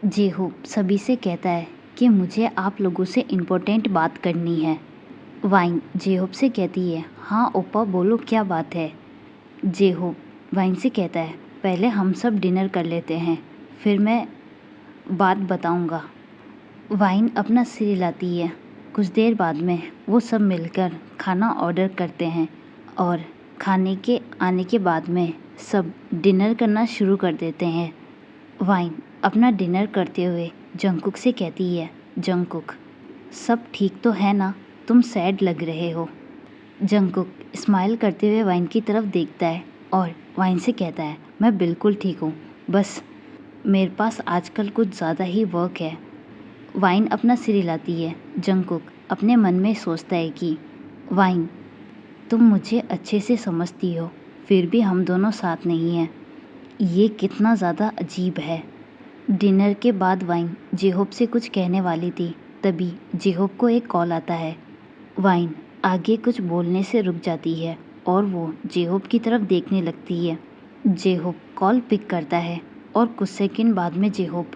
जेहोप सभी से कहता है कि मुझे आप लोगों से इम्पोर्टेंट बात करनी है। वाइन जेहोप से कहती है, हाँ ओप्पा बोलो क्या बात है। जेहोप वाइन से कहता है, पहले हम सब डिनर कर लेते हैं, फिर मैं बात बताऊंगा। वाइन अपना सिर हिलाती है। कुछ देर बाद में वो सब मिलकर खाना ऑर्डर करते हैं और खाने के आने के बाद में सब डिनर करना शुरू कर देते हैं। वाइन अपना डिनर करते हुए जंगकुक से कहती है, जंगकुक सब ठीक तो है ना, तुम सैड लग रहे हो। जंगकुक स्माइल करते हुए वाइन की तरफ देखता है और वाइन से कहता है, मैं बिल्कुल ठीक हूँ, बस मेरे पास आजकल कुछ ज़्यादा ही वर्क है। वाइन अपना सिर हिलाती है। जंगकुक अपने मन में सोचता है कि वाइन तुम मुझे अच्छे से समझती हो, फिर भी हम दोनों साथ नहीं हैं। ये कितना ज़्यादा अजीब है। डिनर के बाद वाइन जेहोप से कुछ कहने वाली थी, तभी जेहोप को एक कॉल आता है। वाइन आगे कुछ बोलने से रुक जाती है और वो जेहोप की तरफ देखने लगती है। जेहोप कॉल पिक करता है और कुछ सेकंड बाद में जेहोप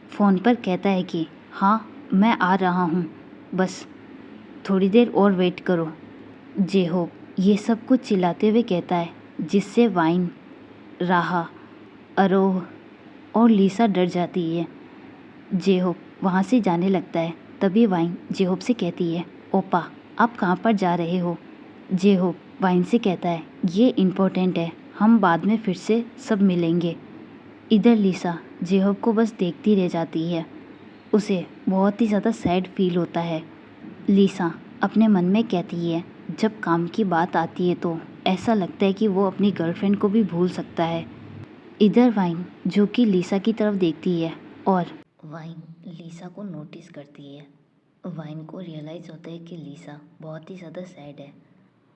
फ़ोन पर कहता है कि हाँ मैं आ रहा हूँ, बस थोड़ी देर और वेट करो। जेहोप ये सब कुछ चिल्लाते हुए कहता है, जिससे वाइन, राहा, अरोह और लीसा डर जाती है। जेहोप वहाँ से जाने लगता है। तभी वाइन जेहोप से कहती है, ओपा आप कहाँ पर जा रहे हो। जेहोप वाइन से कहता है, ये इम्पोर्टेंट है, हम बाद में फिर से सब मिलेंगे। इधर लीसा जेहोप को बस देखती रह जाती है। उसे बहुत ही ज़्यादा सैड फील होता है। लीसा अपने मन में कहती है, जब काम की बात आती है तो ऐसा लगता है कि वो अपनी गर्लफ्रेंड को भी भूल सकता है। इधर वाइन जो कि लीसा की तरफ देखती है और वाइन लीसा को नोटिस करती है। वाइन को रियलाइज़ होता है कि लीसा बहुत ही ज़्यादा सैड है।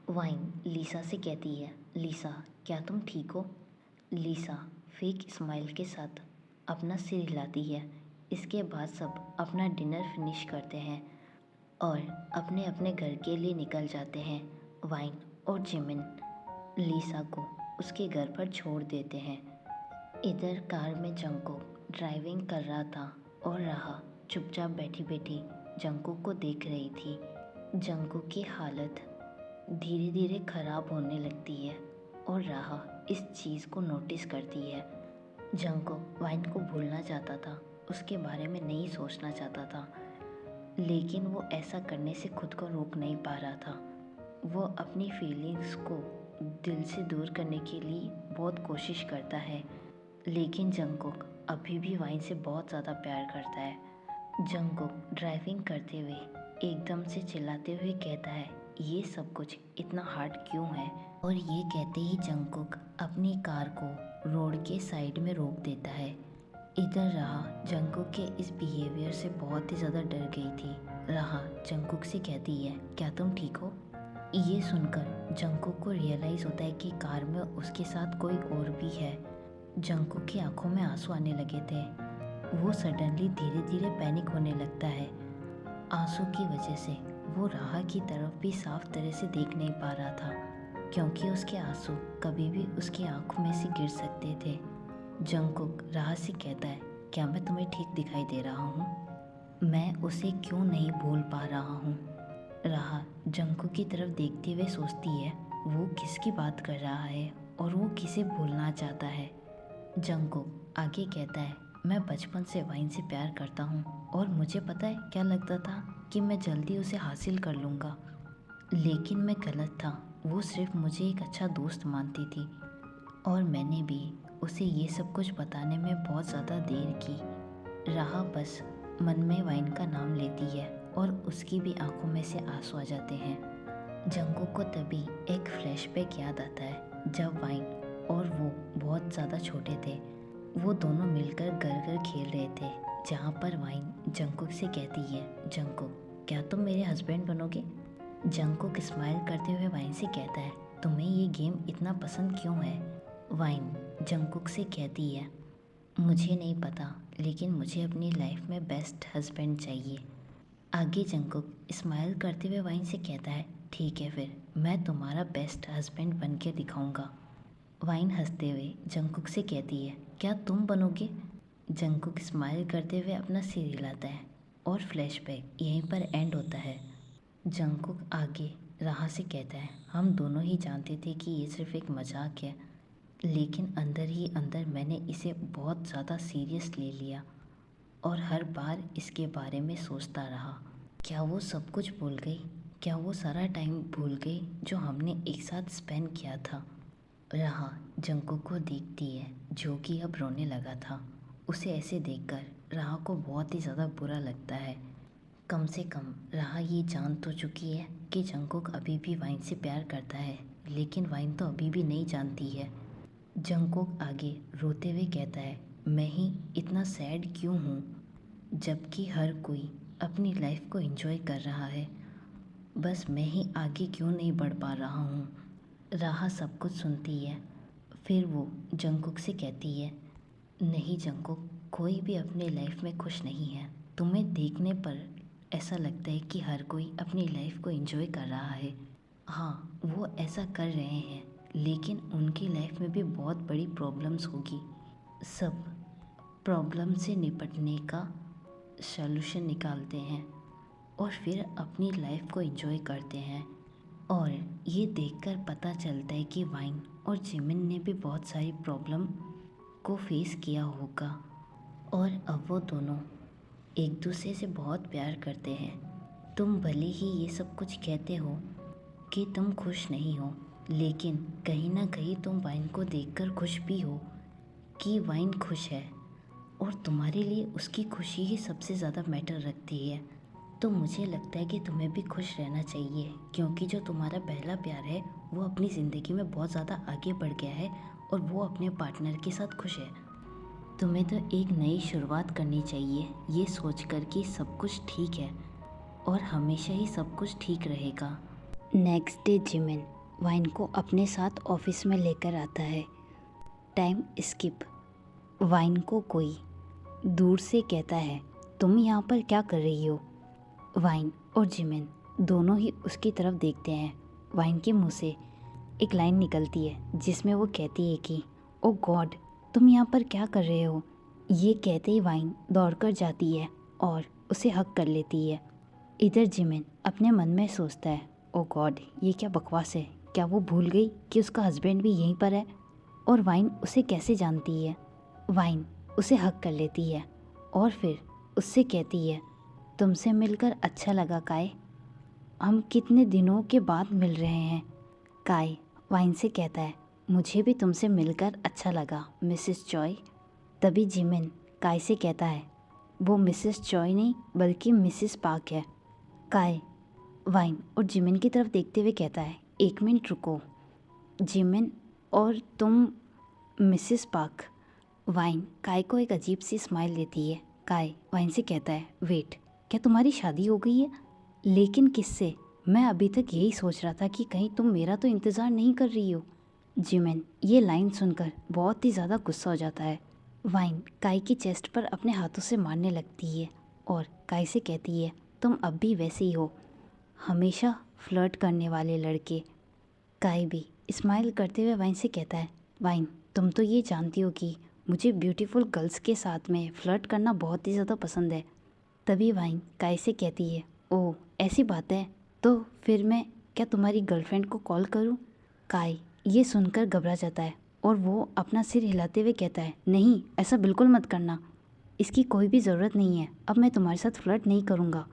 वाइन लीसा से कहती है, लीसा क्या तुम ठीक हो। लीसा फेक स्माइल के साथ अपना सिर हिलाती है। इसके बाद सब अपना डिनर फिनिश करते हैं और अपने अपने घर के लिए निकल जाते हैं। वाइन और जिमिन लीसा को उसके घर पर छोड़ देते हैं। इधर कार में जंगकुक ड्राइविंग कर रहा था और राहा चुपचाप बैठी बैठी जंगकुक को देख रही थी। जंगकुक की हालत धीरे धीरे खराब होने लगती है और राहा इस चीज़ को नोटिस करती है। जंगकुक वाइन को भूलना चाहता था, उसके बारे में नहीं सोचना चाहता था, लेकिन वो ऐसा करने से खुद को रोक नहीं पा रहा था। वो अपनी फीलिंग्स को दिल से दूर करने के लिए बहुत कोशिश करता है, लेकिन जंगकुक अभी भी वाइन से बहुत ज़्यादा प्यार करता है। जंगकुक ड्राइविंग करते हुए एकदम से चिल्लाते हुए कहता है, ये सब कुछ इतना हार्ड क्यों है। और ये कहते ही जंगकुक अपनी कार को रोड के साइड में रोक देता है। इधर राहा जंगकुक के इस बिहेवियर से बहुत ही ज़्यादा डर गई थी। राहा जंगकुक से कहती है, क्या तुम ठीक हो। ये सुनकर जंगकुक को रियलाइज़ होता है कि कार में उसके साथ कोई और भी है। जंगकुक की आंखों में आंसू आने लगे थे। वो सडनली धीरे धीरे पैनिक होने लगता है। आंसू की वजह से वो राहा की तरफ भी साफ तरह से देख नहीं पा रहा था, क्योंकि उसके आंसू कभी भी उसकी आंखों में से गिर सकते थे। जंगकुक राहा से कहता है, क्या मैं तुम्हें ठीक दिखाई दे रहा हूँ। मैं उसे क्यों नहीं भूल पा रहा हूँ। राहा जंगकुक की तरफ देखते हुए सोचती है, वो किसकी बात कर रहा है और वो किसे भूलना चाहता है। जंगकुक आगे कहता है, मैं बचपन से वाइन से प्यार करता हूँ और मुझे पता है क्या लगता था कि मैं जल्दी उसे हासिल कर लूँगा, लेकिन मैं गलत था। वो सिर्फ मुझे एक अच्छा दोस्त मानती थी और मैंने भी उसे ये सब कुछ बताने में बहुत ज़्यादा देर की। राहा बस मन में वाइन का नाम लेती है और उसकी भी आंखों में से आंसू आ जाते हैं। जंगकुक को तभी एक फ्लैशबैक याद आता है, जब वाइन और वो बहुत ज़्यादा छोटे थे। वो दोनों मिलकर घर घर खेल रहे थे, जहाँ पर वाइन जंगकुक से कहती है, जंगकुक क्या तुम मेरे हस्बैंड बनोगे। जंगकुक स्माइल करते हुए वाइन से कहता है, तुम्हें ये गेम इतना पसंद क्यों है। वाइन जंगकुक से कहती है, मुझे नहीं पता, लेकिन मुझे अपनी लाइफ में बेस्ट हस्बैंड चाहिए। आगे जंगकुक स्माइल करते हुए वाइन से कहता है, ठीक है फिर मैं तुम्हारा बेस्ट हस्बैंड बन के दिखाऊँगा। वाइन हंसते हुए जंगकुक से कहती है, क्या तुम बनोगे। जंगकुक स्माइल करते हुए अपना सिर हिलाता है और फ्लैशबैक यहीं पर एंड होता है। जंगकुक आगे राहा से कहता है, हम दोनों ही जानते थे कि ये सिर्फ एक मजाक है, लेकिन अंदर ही अंदर मैंने इसे बहुत ज़्यादा सीरियस ले लिया और हर बार इसके बारे में सोचता रहा। क्या वो सब कुछ भूल गई? क्या वो सारा टाइम भूल गई जो हमने एक साथ स्पेंड किया था? राहा जंगकुक को देखती है जो कि अब रोने लगा था। उसे ऐसे देखकर राहा को बहुत ही ज़्यादा बुरा लगता है। कम से कम राहा ये जान तो चुकी है कि जंगकुक अभी भी वाइन से प्यार करता है, लेकिन वाइन तो अभी भी नहीं जानती है। जंगकुक आगे रोते हुए कहता है, मैं ही इतना सैड क्यों हूँ, जबकि हर कोई अपनी लाइफ को एंजॉय कर रहा है, बस मैं ही आगे क्यों नहीं बढ़ पा रहा हूँ। राहा सब कुछ सुनती है। फिर वो जंगकुक से कहती है, नहीं जंगकुक, कोई भी अपने लाइफ में खुश नहीं है। तुम्हें देखने पर ऐसा लगता है कि हर कोई अपनी लाइफ को एंजॉय कर रहा है। हाँ, वो ऐसा कर रहे हैं, लेकिन उनकी लाइफ में भी बहुत बड़ी प्रॉब्लम्स होगी। सब प्रॉब्लम से निपटने का सॉल्यूशन निकालते हैं और फिर अपनी लाइफ को एंजॉय करते हैं। और ये देखकर पता चलता है कि वाइन और जिमिन ने भी बहुत सारी प्रॉब्लम को फेस किया होगा और अब वो दोनों एक दूसरे से बहुत प्यार करते हैं। तुम भले ही ये सब कुछ कहते हो कि तुम खुश नहीं हो, लेकिन कहीं ना कहीं तुम वाइन को देखकर खुश भी हो कि वाइन खुश है और तुम्हारे लिए उसकी खुशी ही सबसे ज़्यादा मैटर रखती है। तो मुझे लगता है कि तुम्हें भी खुश रहना चाहिए, क्योंकि जो तुम्हारा पहला प्यार है वो अपनी ज़िंदगी में बहुत ज़्यादा आगे बढ़ गया है और वो अपने पार्टनर के साथ खुश है। तुम्हें तो एक नई शुरुआत करनी चाहिए, ये सोचकर कि सब कुछ ठीक है और हमेशा ही सब कुछ ठीक रहेगा। नेक्स्ट डे जिमिन वाइन को अपने साथ ऑफिस में लेकर आता है। Time skip. वाइन को कोई दूर से कहता है, तुम यहाँ पर क्या कर रही हो? वाइन और जिमिन दोनों ही उसकी तरफ देखते हैं। वाइन के मुंह से एक लाइन निकलती है जिसमें वो कहती है कि ओ गॉड, तुम यहाँ पर क्या कर रहे हो? ये कहते ही वाइन दौड़कर जाती है और उसे हक कर लेती है। इधर जिमिन अपने मन में सोचता है, ओ गॉड, ये क्या बकवास है? क्या वो भूल गई कि उसका हस्बैंड भी यहीं पर है? और वाइन उसे कैसे जानती है? वाइन उसे हक कर लेती है और फिर उससे कहती है, तुमसे मिलकर अच्छा लगा काय। हम कितने दिनों के बाद मिल रहे हैं। काय वाइन से कहता है, मुझे भी तुमसे मिलकर अच्छा लगा मिसेस चॉय। तभी जिमिन काय से कहता है, वो मिसेस चॉय नहीं बल्कि मिसेस पार्क है। काय वाइन और जिमिन की तरफ देखते हुए कहता है, एक मिनट रुको, जिमिन और तुम मिसेस पार्क। वाइन काय को एक अजीब सी स्माइल देती है। काय वाइन से कहता है, वेट, क्या तुम्हारी शादी हो गई है? लेकिन किससे? मैं अभी तक यही सोच रहा था कि कहीं तुम मेरा तो इंतज़ार नहीं कर रही हो। जिमिन ये लाइन सुनकर बहुत ही ज़्यादा गुस्सा हो जाता है। वाइन काय की चेस्ट पर अपने हाथों से मारने लगती है और काय से कहती है, तुम अब भी वैसे ही हो, हमेशा फ्लर्ट करने वाले लड़के। काय भी स्माइल करते हुए वाइन से कहता है, वाइन, तुम तो ये जानती हो कि मुझे ब्यूटीफुल गर्ल्स के साथ में फ्लर्ट करना बहुत ही ज़्यादा पसंद है। तभी वाइन काय से कहती है, ओह ऐसी बात है, तो फिर मैं क्या तुम्हारी गर्लफ्रेंड को कॉल करूं? काय ये सुनकर घबरा जाता है और वो अपना सिर हिलाते हुए कहता है, नहीं, ऐसा बिल्कुल मत करना, इसकी कोई भी ज़रूरत नहीं है, अब मैं तुम्हारे साथ फ्लर्ट नहीं करूँगा।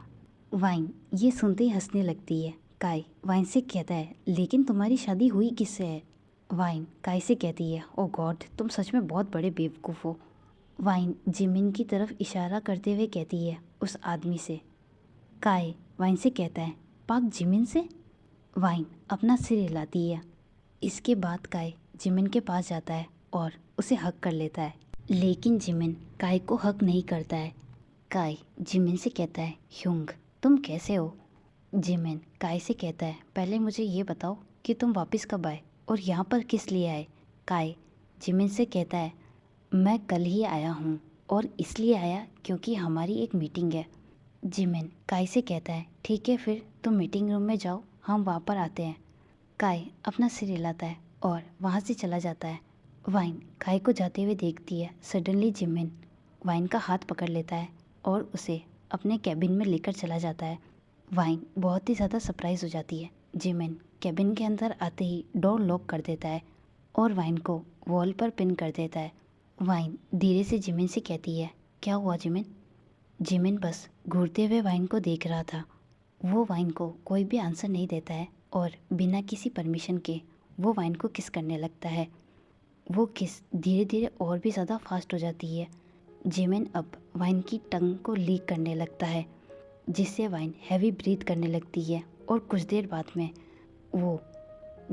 वाइन ये सुनते ही हंसने लगती है। काय वाइन से कहता है, लेकिन तुम्हारी शादी हुई किससे है? वाइन काय से कहती है, ओ गॉड, तुम सच में बहुत बड़े बेवकूफ़ हो। वाइन जिमिन की तरफ इशारा करते हुए कहती है, उस आदमी से। काय वाइन से कहता है, पाक जिमिन से? वाइन अपना सिर हिलाती है। इसके बाद काय जिमिन के पास जाता है और उसे हक कर लेता है, लेकिन जिमिन काय को हक नहीं करता है। काय जिमिन से कहता है, ह्योंग, तुम कैसे हो? जिमिन काय से कहता है, पहले मुझे ये बताओ कि तुम वापस कब आए और यहाँ पर किस लिए आए? काय जिमिन से कहता है, मैं कल ही आया हूँ और इसलिए आया क्योंकि हमारी एक मीटिंग है। जिमिन काय से कहता है, ठीक है, फिर तुम मीटिंग रूम में जाओ, हम वहाँ पर आते हैं। काय अपना सिर हिलाता है और वहाँ से चला जाता है। वाइन काय को जाते हुए देखती है। सडनली जिमिन वाइन का हाथ पकड़ लेता है और उसे अपने कैबिन में लेकर चला जाता है। वाइन बहुत ही ज़्यादा सरप्राइज हो जाती है। जिमिन कैबिन के अंदर आते ही डोर लॉक कर देता है और वाइन को वॉल पर पिन कर देता है। वाइन धीरे से जिमिन से कहती है, क्या हुआ जिमिन? जिमिन बस घूरते हुए वाइन को देख रहा था। वो वाइन को कोई भी आंसर नहीं देता है और बिना किसी परमिशन के वो वाइन को किस करने लगता है। वो किस धीरे धीरे और भी ज़्यादा फास्ट हो जाती है। जिमिन अब वाइन की टंग को लीक करने लगता है, जिससे वाइन हैवी ब्रीथ करने लगती है और कुछ देर बाद में वो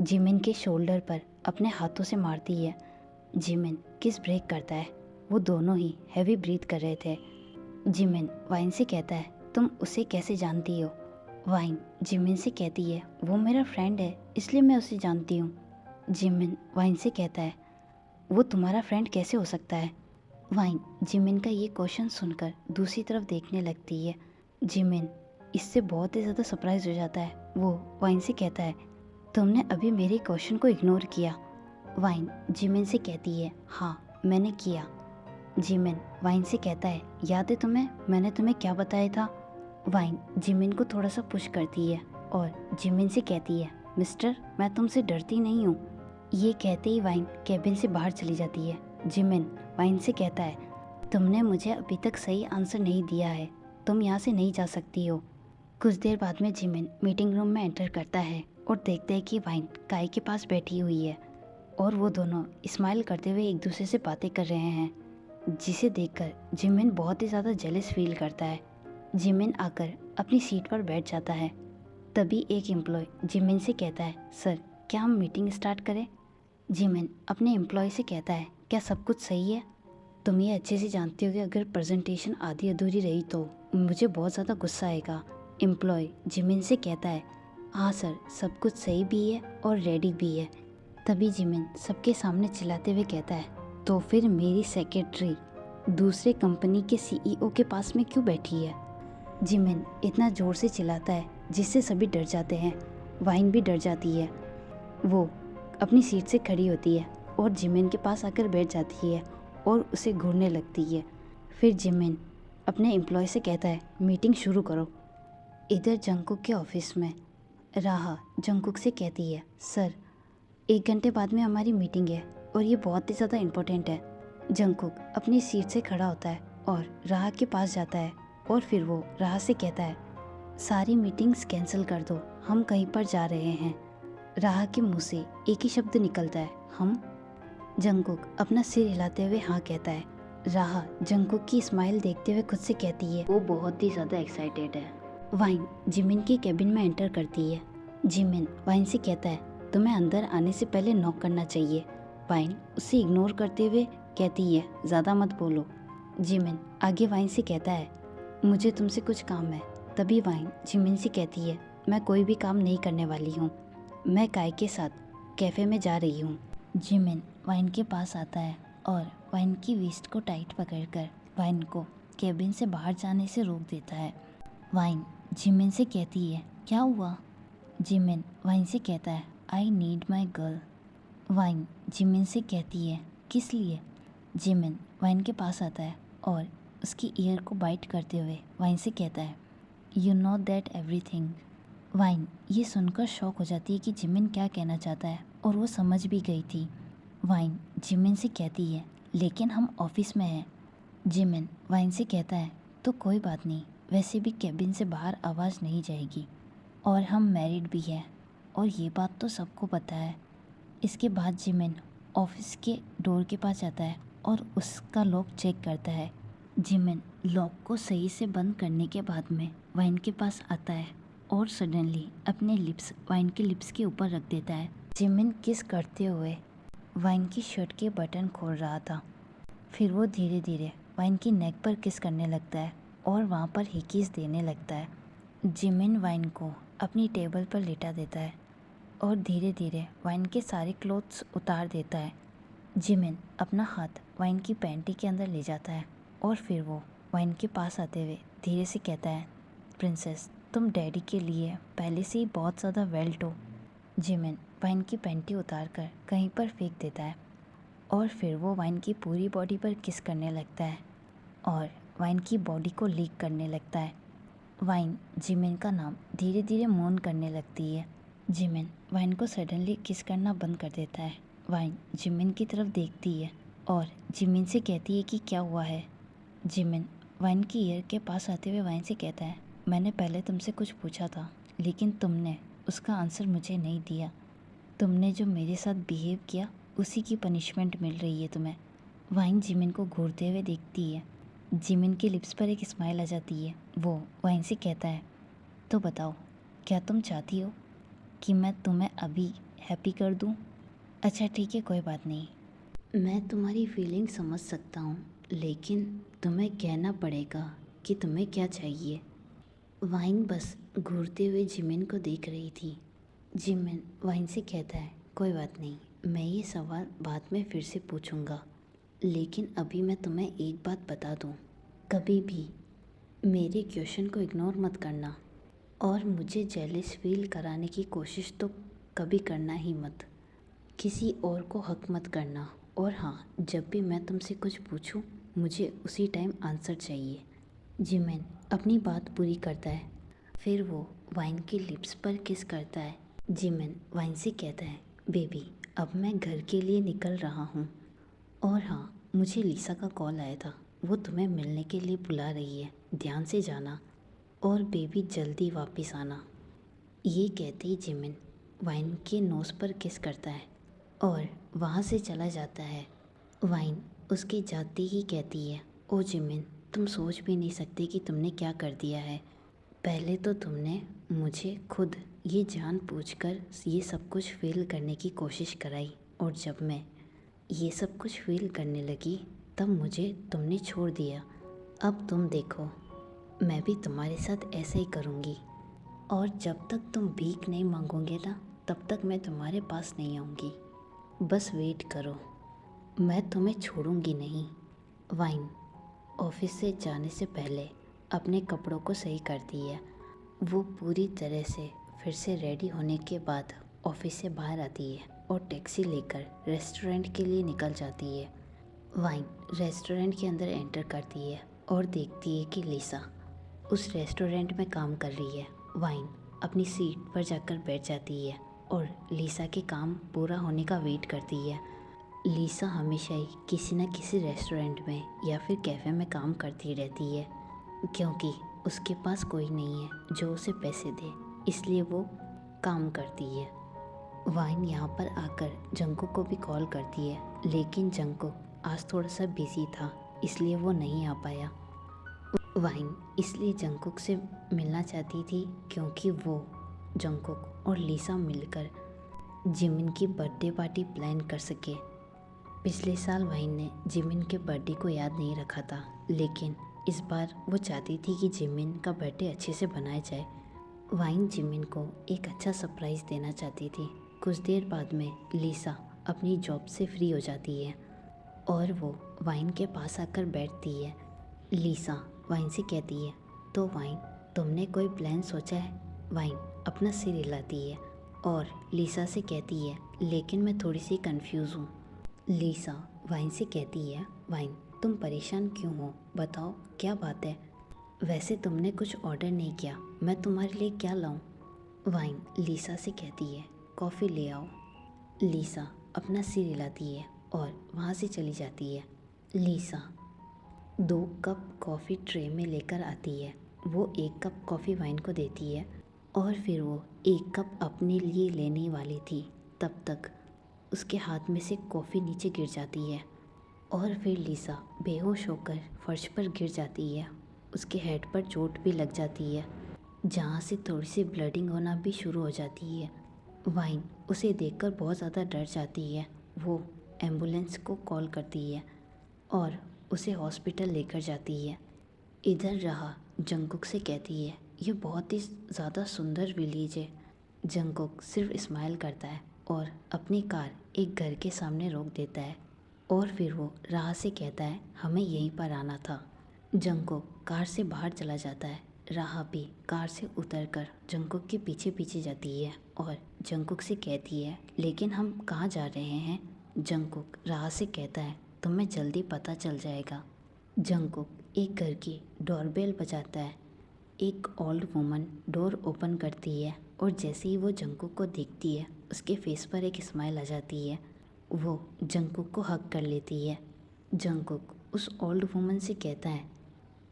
जिमिन के शोल्डर पर अपने हाथों से मारती है। जिमिन किस ब्रेक करता है। वो दोनों ही हैवी ब्रीथ कर रहे थे। जिमिन वाइन से कहता है, तुम उसे कैसे जानती हो? वाइन जिमिन से कहती है, वो मेरा फ्रेंड है इसलिए मैं उसे जानती हूँ। जिमिन वाइन से कहता है, वो तुम्हारा फ्रेंड कैसे हो सकता है? वाइन जिमिन का ये क्वेश्चन सुनकर दूसरी तरफ देखने लगती है। जिमिन इससे बहुत ही ज़्यादा सरप्राइज हो जाता है। वो वाइन से कहता है, तुमने अभी मेरे क्वेश्चन को इग्नोर किया। वाइन जिमिन से कहती है, हाँ मैंने किया। जिमिन वाइन से कहता है, याद है तुम्हें मैंने तुम्हें क्या बताया था? वाइन जिमिन को थोड़ा सा पुश करती है और जिमिन से कहती है, मिस्टर मैं तुमसे डरती नहीं हूँ। ये कहते ही वाइन कैबिन से बाहर चली जाती है। जिमिन वाइन से कहता है, तुमने मुझे अभी तक सही आंसर नहीं दिया है, तुम यहाँ से नहीं जा सकती हो। कुछ देर बाद में जिमिन मीटिंग रूम में एंटर करता है और देखता है कि वाइन काय के पास बैठी हुई है और वो दोनों स्माइल करते हुए एक दूसरे से बातें कर रहे हैं, जिसे देखकर जिमिन बहुत ही ज़्यादा जेलस फील करता है। जिमिन आकर अपनी सीट पर बैठ जाता है। तभी एक एम्प्लॉय जिमिन से कहता है, सर क्या हम मीटिंग स्टार्ट करें? जिमिन अपने एम्प्लॉय से कहता है, क्या सब कुछ सही है? तुम ये अच्छे से जानती हो कि अगर प्रेजेंटेशन आधी अधूरी रही तो मुझे बहुत ज़्यादा गुस्सा आएगा। एम्प्लॉय जिमिन से कहता है, हाँ सर सब कुछ सही भी है और रेडी भी है। तभी जिमिन सबके सामने चिल्लाते हुए कहता है, तो फिर मेरी सेक्रेटरी दूसरे कंपनी के सीईओ के पास में क्यों बैठी है? जिमिन इतना ज़ोर से चिल्लाता है जिससे सभी डर जाते हैं। वाइन भी डर जाती है। वो अपनी सीट से खड़ी होती है और जिमिन के पास आकर बैठ जाती है और उसे घूरने लगती है। फिर जिमिन अपने एम्प्लॉय से कहता है, मीटिंग शुरू करो। इधर जंगकुक के ऑफिस में राहा जंगकुक से कहती है, सर 1 घंटे बाद में हमारी मीटिंग है और ये बहुत ही ज़्यादा इम्पोर्टेंट है। जंगकुक अपनी सीट से खड़ा होता है और राहा के पास जाता है और फिर वो राहा से कहता है, सारी मीटिंग्स कैंसिल कर दो, हम कहीं पर जा रहे हैं। राहा के मुंह से एक ही शब्द निकलता है, हम? जंगकुक अपना सिर हिलाते हुए हाँ कहता है। राहा जंगकुक की स्माइल देखते हुए खुद से कहती है, वो बहुत ही ज़्यादा एक्साइटेड है। वाइन जिमिन के कैबिन में एंटर करती है। जिमिन वाइन से कहता है, तुम्हें अंदर आने से पहले नॉक करना चाहिए। वाइन उसे इग्नोर करते हुए कहती है, ज़्यादा मत बोलो। जिमिन आगे वाइन से कहता है, मुझे तुमसे कुछ काम है। तभी वाइन जिमिन से कहती है, मैं कोई भी काम नहीं करने वाली हूँ, मैं काय के साथ कैफ़े में जा रही हूँ। जिमिन वाइन के पास आता है और वाइन की वेस्ट को टाइट पकड़कर वाइन को कैबिन से बाहर जाने से रोक देता है। वाइन जिमिन से कहती है, क्या हुआ? जिमिन वाइन से कहता है, I need my girl. Wine Jimin से कहती है, किस लिए? जिमिन वाइन के पास आता है और उसकी ईयर को बाइट करते हुए वाइन से कहता है, you know that everything. Wine ये सुनकर शॉक हो जाती है कि जिमिन क्या कहना चाहता है और वो समझ भी गई थी। वाइन जिमिन से कहती है, लेकिन हम ऑफिस में हैं। जिमिन वाइन से कहता है, तो कोई बात नहीं, वैसे भी कैबिन से बाहर आवाज़ नहीं जाएगी और हम मैरिड भी हैं और ये बात तो सबको पता है। इसके बाद जिमिन ऑफिस के डोर के पास जाता है और उसका लॉक चेक करता है। जिमिन लॉक को सही से बंद करने के बाद में वाइन के पास आता है और सडनली अपने लिप्स वाइन के लिप्स के ऊपर रख देता है। जिमिन किस करते हुए वाइन की शर्ट के बटन खोल रहा था। फिर वो धीरे धीरे वाइन की नेक पर किस करने लगता है और वहाँ पर ही किस देने लगता है। जिमिन वाइन को अपनी टेबल पर लेटा देता है और धीरे धीरे वाइन के सारे क्लोथ्स उतार देता है। जिमिन अपना हाथ वाइन की पैंटी के अंदर ले जाता है और फिर वो वाइन के पास आते हुए धीरे से कहता है, प्रिंसेस तुम डैडी के लिए पहले से ही बहुत ज़्यादा वेल्ट हो। जिमिन वाइन की पैंटी उतार कर कहीं पर फेंक देता है और फिर वो वाइन की पूरी बॉडी पर किस करने लगता है और वाइन की बॉडी को लीक करने लगता है। वाइन जिमिन का नाम धीरे धीरे मौन करने लगती है। जिमिन वाइन को सडनली किस करना बंद कर देता है। वाइन जिमिन की तरफ देखती है और जिमिन से कहती है कि क्या हुआ है। जिमिन वाइन की ईयर के पास आते हुए वाइन से कहता है, मैंने पहले तुमसे कुछ पूछा था लेकिन तुमने उसका आंसर मुझे नहीं दिया। तुमने जो मेरे साथ बिहेव किया उसी की पनिशमेंट मिल रही है तुम्हें। वाइन जिमिन को घूरते हुए देखती है। जिमिन के लिप्स पर एक स्माइल आ जाती है। वो वाइन से कहता है, तो बताओ क्या तुम चाहती हो कि मैं तुम्हें अभी हैप्पी कर दूं? अच्छा ठीक है, कोई बात नहीं। मैं तुम्हारी फीलिंग समझ सकता हूँ लेकिन तुम्हें कहना पड़ेगा कि तुम्हें क्या चाहिए। वाइन बस घूरते हुए जिमिन को देख रही थी। जिमिन वाइन से कहता है, कोई बात नहीं, मैं ये सवाल बाद में फिर से पूछूंगा, लेकिन अभी मैं तुम्हें एक बात बता दूँ, कभी भी मेरे क्वेश्चन को इग्नोर मत करना और मुझे जेलस फील कराने की कोशिश तो कभी करना ही मत। किसी और को हक मत करना। और हाँ, जब भी मैं तुमसे कुछ पूछूं मुझे उसी टाइम आंसर चाहिए। जिमिन अपनी बात पूरी करता है, फिर वो वाइन के लिप्स पर किस करता है। जिमिन वाइन से कहता है, बेबी अब मैं घर के लिए निकल रहा हूँ। और हाँ, मुझे लिसा का कॉल आया था, वो तुम्हें मिलने के लिए बुला रही है, ध्यान से जाना और बेबी जल्दी वापस आना। ये कहते ही जिमिन वाइन के नोज़ पर किस करता है और वहाँ से चला जाता है। वाइन उसके जाते ही कहती है, ओ जिमिन तुम सोच भी नहीं सकते कि तुमने क्या कर दिया है। पहले तो तुमने मुझे खुद ये जानबूझकर ये सब कुछ फील करने की कोशिश कराई और जब मैं ये सब कुछ फील करने लगी तब मुझे तुमने छोड़ दिया। अब तुम देखो मैं भी तुम्हारे साथ ऐसा ही करूँगी और जब तक तुम भीख नहीं मांगोगे ना तब तक मैं तुम्हारे पास नहीं आऊँगी। बस वेट करो, मैं तुम्हें छोड़ूंगी नहीं। वाइन ऑफिस से जाने से पहले अपने कपड़ों को सही करती है। वो पूरी तरह से फिर से रेडी होने के बाद ऑफिस से बाहर आती है और टैक्सी लेकर रेस्टोरेंट के लिए निकल जाती है। वाइन रेस्टोरेंट के अंदर एंटर करती है और देखती है कि लिसा उस रेस्टोरेंट में काम कर रही है। वाइन अपनी सीट पर जाकर बैठ जाती है और लिसा के काम पूरा होने का वेट करती है। लिसा हमेशा ही किसी न किसी रेस्टोरेंट में या फिर कैफ़े में काम करती रहती है क्योंकि उसके पास कोई नहीं है जो उसे पैसे दे, इसलिए वो काम करती है। वाइन यहाँ पर आकर जंकुक को भी कॉल करती है लेकिन जंकुक आज थोड़ा सा बिजी था इसलिए वो नहीं आ पाया। वाइन इसलिए जंकुक से मिलना चाहती थी क्योंकि वो जंकुक और लिसा मिलकर जिमिन की बर्थडे पार्टी प्लान कर सके। पिछले साल वाइन ने जिमिन के बर्थडे को याद नहीं रखा था लेकिन इस बार वो चाहती थी कि जिमिन का बर्थडे अच्छे से बनाया जाए। वाइन जिमिन को एक अच्छा सरप्राइज़ देना चाहती थी। कुछ देर बाद में लिसा अपनी जॉब से फ्री हो जाती है और वो वाइन के पास आकर बैठती है। लिसा वाइन से कहती है, तो वाइन तुमने कोई प्लान सोचा है? वाइन अपना सिर हिलाती है और लिसा से कहती है, लेकिन मैं थोड़ी सी कंफ्यूज हूँ। लिसा वाइन से कहती है, वाइन तुम परेशान क्यों हो, बताओ क्या बात है? वैसे तुमने कुछ ऑर्डर नहीं किया, मैं तुम्हारे लिए क्या लाऊं? वाइन लिसा से कहती है, कॉफ़ी ले आओ। लिसा अपना सिर हिलाती है और वहाँ से चली जाती है। लिसा 2 कप कॉफ़ी ट्रे में लेकर आती है। वो 1 कप कॉफ़ी वाइन को देती है और फिर वो 1 कप अपने लिए लेने वाली थी, तब तक उसके हाथ में से कॉफ़ी नीचे गिर जाती है और फिर लिसा बेहोश होकर फर्श पर गिर जाती है। उसके हेड पर चोट भी लग जाती है, जहाँ से थोड़ी सी ब्लडिंग होना भी शुरू हो जाती है। वाइन उसे देखकर बहुत ज़्यादा डर जाती है। वो एम्बुलेंस को कॉल करती है और उसे हॉस्पिटल लेकर जाती है। इधर रहा जंकुक से कहती है, ये बहुत ही ज़्यादा सुंदर विलेज है। जंकुक सिर्फ स्माइल करता है और अपनी कार एक घर के सामने रोक देता है और फिर वो राह से कहता है, हमें यहीं पर आना था। जंकुक कार से बाहर चला जाता है। राह भी कार से उतरकर जंकुक के पीछे पीछे जाती है और जंकुक से कहती है, लेकिन हम कहाँ जा रहे हैं? जंकुक राह से कहता है, तुम्हें जल्दी पता चल जाएगा। जंकुक एक घर की डोरबेल बजाता है। एक ओल्ड वुमन डोर ओपन करती है और जैसे ही वो जंगकुक को देखती है उसके फेस पर एक स्माइल आ जाती है। वो जंगकुक को हग कर लेती है। जंगकुक उस ओल्ड वुमन से कहता है,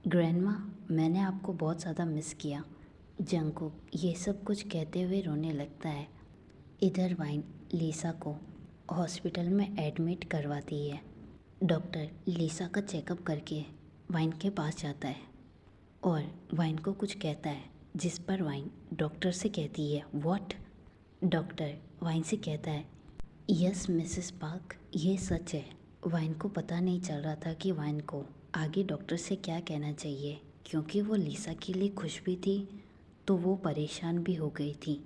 ग्रैंडमा, मैंने आपको बहुत ज़्यादा मिस किया। जंगकुक ये सब कुछ कहते हुए रोने लगता है। इधर वाइन लिसा को हॉस्पिटल में एडमिट करवाती है। डॉक्टर लिसा का चेकअप करके वाइन के पास जाता है और वाइन को कुछ कहता है, जिस पर वाइन डॉक्टर से कहती है, व्हाट? डॉक्टर वाइन से कहता है, यस मिसेस पार्क, ये सच है। वाइन को पता नहीं चल रहा था कि वाइन को आगे डॉक्टर से क्या कहना चाहिए, क्योंकि वो लिसा के लिए खुश भी थी तो वो परेशान भी हो गई थी।